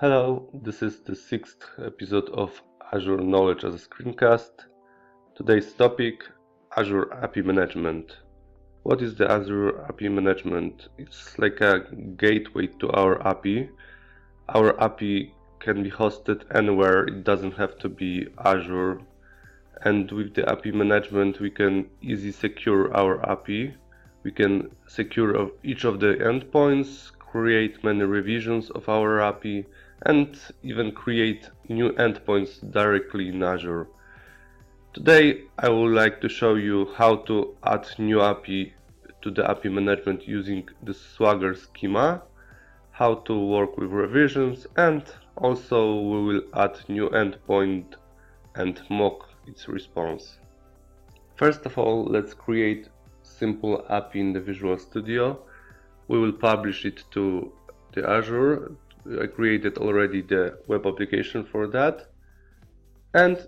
Hello, this is the 6th episode of Azure Knowledge as a Screencast. Today's topic, Azure API Management. What is the Azure API Management? It's like a gateway to our API. Our API can be hosted anywhere, it doesn't have to be Azure. And with the API Management we can easily secure our API. We can secure each of the endpoints, create many revisions of our API, and even create new endpoints directly in Azure. Today I would like to show you how to add new API to the API management using the Swagger schema, how to work with revisions, and also we will add new endpoint and mock its response. First of all, let's create simple API in the Visual Studio. We will publish it to the Azure. I created already the web application for that, and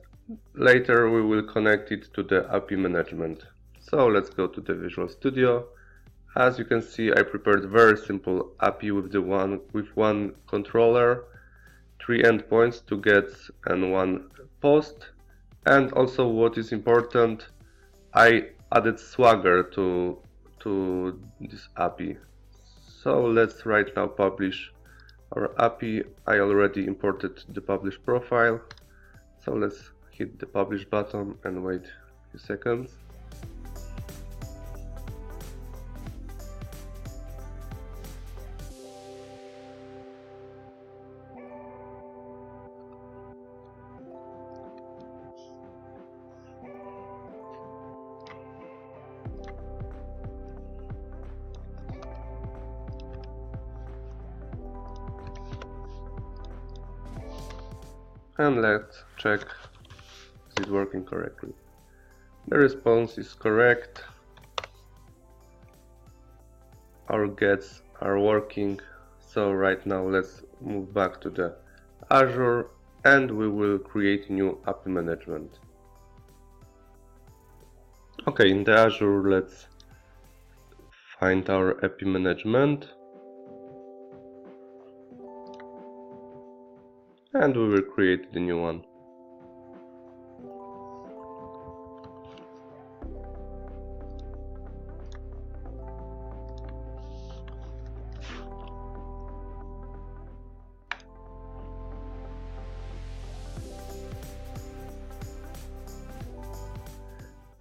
later we will connect it to the API management. So let's go to the Visual Studio. As you can see, I prepared very simple API with one controller, 3 endpoints, 2 gets and 1 post. And also, what is important, I added Swagger to this API. So let's right now publish our API. I already imported the publish profile, so let's hit the publish button and wait a few seconds. And let's check is it working correctly. The response is correct. Our gets are working. So right now let's move back to the Azure and we will create new API management. Okay, in the Azure let's find our API management. And we will create the new one.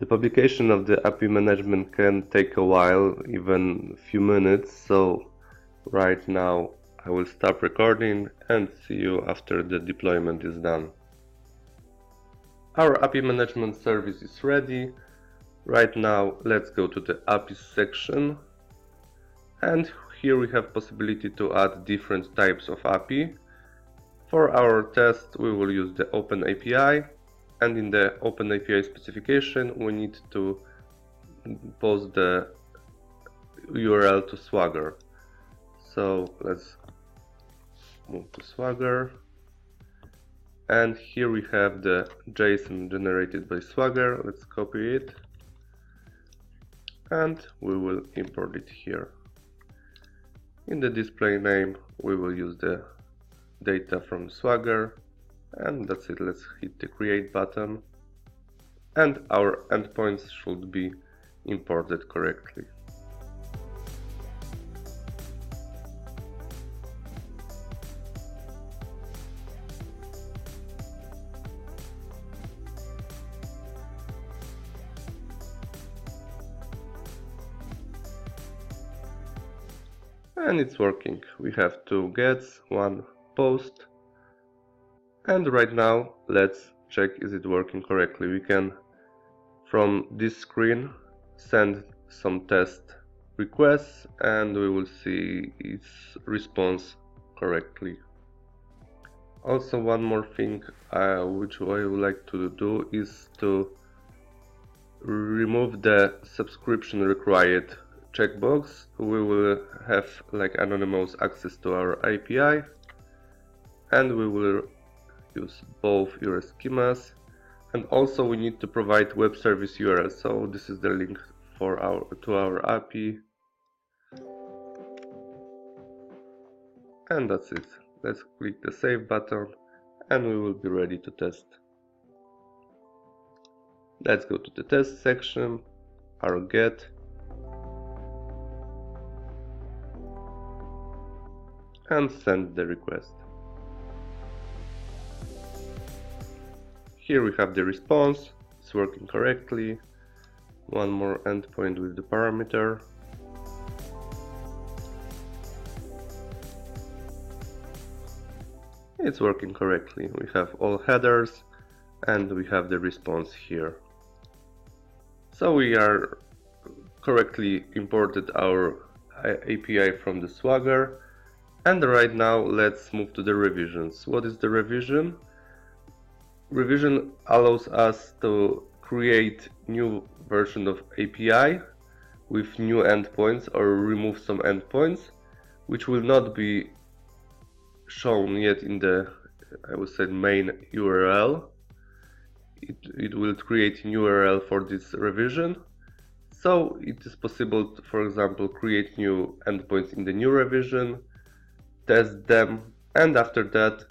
The publication of the API management can take a while, even a few minutes, so right now I will stop recording and see you after the deployment is done. Our API management service is ready. Right now let's go to the API section, and here we have possibility to add different types of API. For our test we will use the OpenAPI, and in the OpenAPI specification we need to post the URL to Swagger. So let's move to Swagger, and here we have the JSON generated by Swagger. Let's copy it and we will import it here. In the display name we will use the data from Swagger, and that's it. Let's hit the create button and our endpoints should be imported correctly. And it's working. We have 2 gets, 1 post, and right now let's check is it working correctly. We can from this screen send some test requests and we will see its response correctly. Also, one more thing which I would like to do is to remove the subscription required checkbox. We will have like anonymous access to our API, and we will use both your schemas, and also we need to provide web service URL. So this is the link to our API, and that's it. Let's click the save button and we will be ready to test. Let's go to the test section, our get, and send the request. Here we have the response, it's working correctly. One more endpoint with the parameter. It's working correctly. We have all headers and we have the response here. So we are correctly imported our API from the Swagger. And right now let's move to the revisions. What is the revision? Revision allows us to create new version of API with new endpoints or remove some endpoints which will not be shown yet in the, I would say, main URL. It will create new URL for this revision. So it is possible to, for example, create new endpoints in the new revision, test them, and after that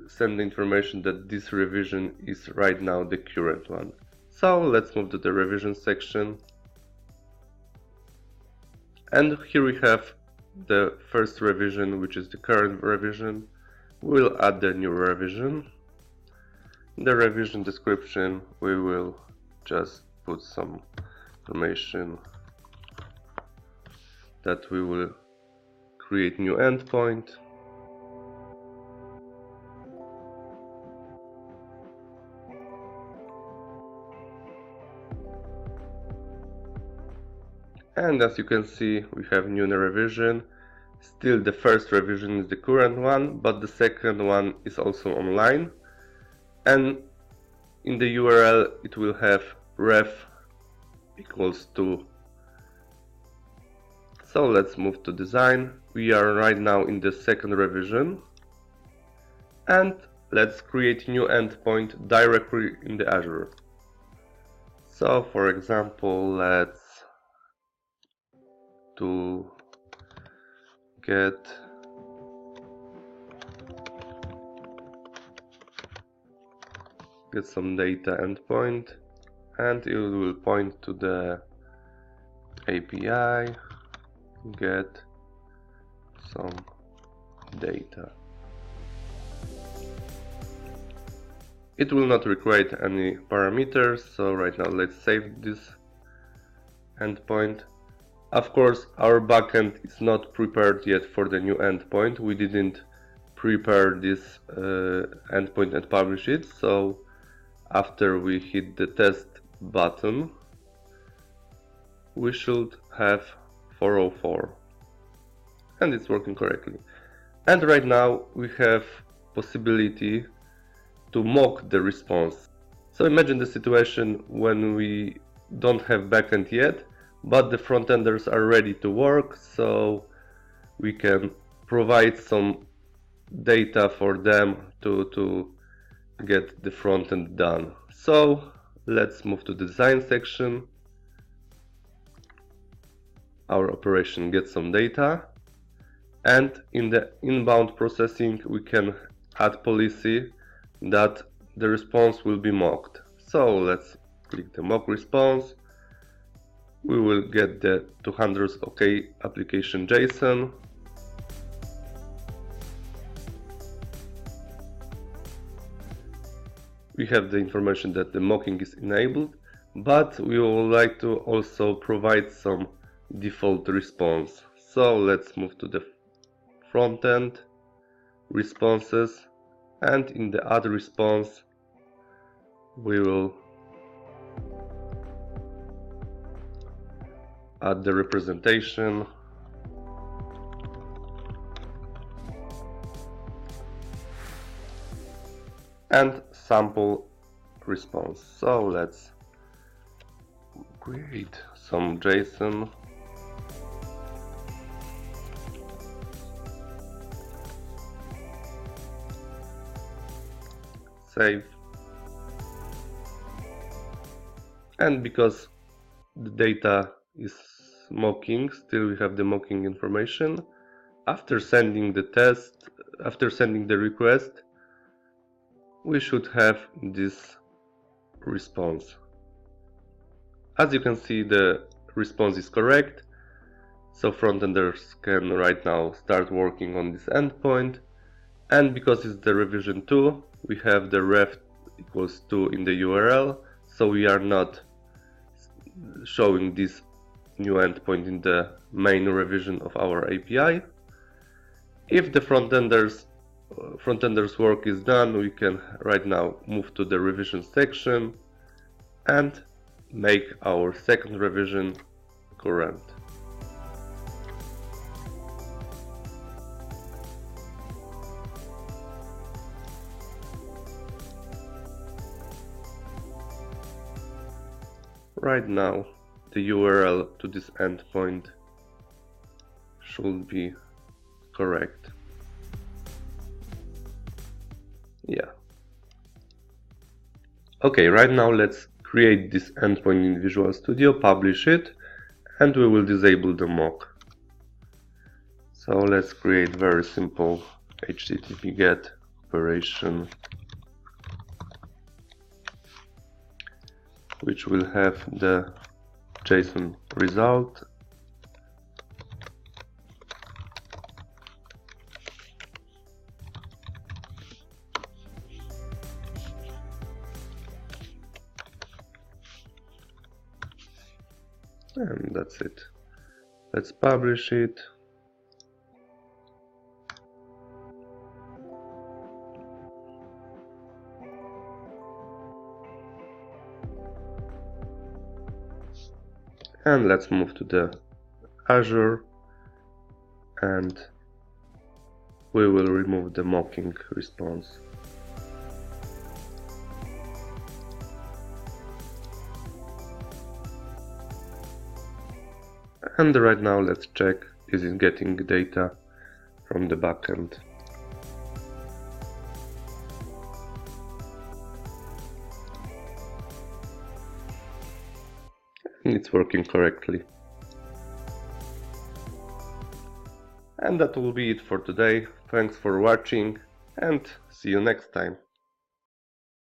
send the information that this revision is right now the current one. So let's move to the revision section. And here we have the first revision, which is the current revision. We'll add the new revision. In the revision description, we will just put some information that we will create new endpoint. And as you can see, we have new revision. Still the first revision is the current one, but the second one is also online. And in the URL it will have ref equals to. So let's move to design. We are right now in the second revision. And let's create new endpoint directly in the Azure. So for example, let's to get some data endpoint, and it will point to the API, get some data. It will not require any parameters, so right now let's save this endpoint. Of course, our backend is not prepared yet for the new endpoint. We didn't prepare this endpoint and publish it, so after we hit the test button, we should have 404, and it's working correctly. And right now we have possibility to mock the response. So imagine the situation when we don't have backend yet, but the frontenders are ready to work, so we can provide some data for them to get the frontend done. So let's move to the design section. Our operation gets some data, and in the inbound processing we can add policy that the response will be mocked. So let's click the mock response. We will get the 200 OK application JSON. We have the information that the mocking is enabled, but we would like to also provide some default response. So let's move to the front end, responses, and in the add response we will add the representation and sample response. So let's create some JSON. Save. And because the data is mocking, still we have the mocking information, after sending the request, we should have this response. As you can see, the response is correct, so frontenders can right now start working on this endpoint. And because it's the revision 2, we have the ref equals 2 in the URL, so we are not showing this new endpoint in the main revision of our API. If the frontenders work is done, we can right now move to the revision section and make our second revision current. Right now, the URL to this endpoint should be correct. Yeah. Okay, right now let's create this endpoint in Visual Studio, publish it, and we will disable the mock. So let's create very simple HTTP GET operation, which will have the JSON result. And that's it. Let's publish it. And let's move to the Azure, and we will remove the mocking response. And right now let's check, is it getting data from the backend. It's working correctly. And that will be it for today. Thanks for watching and see you next time.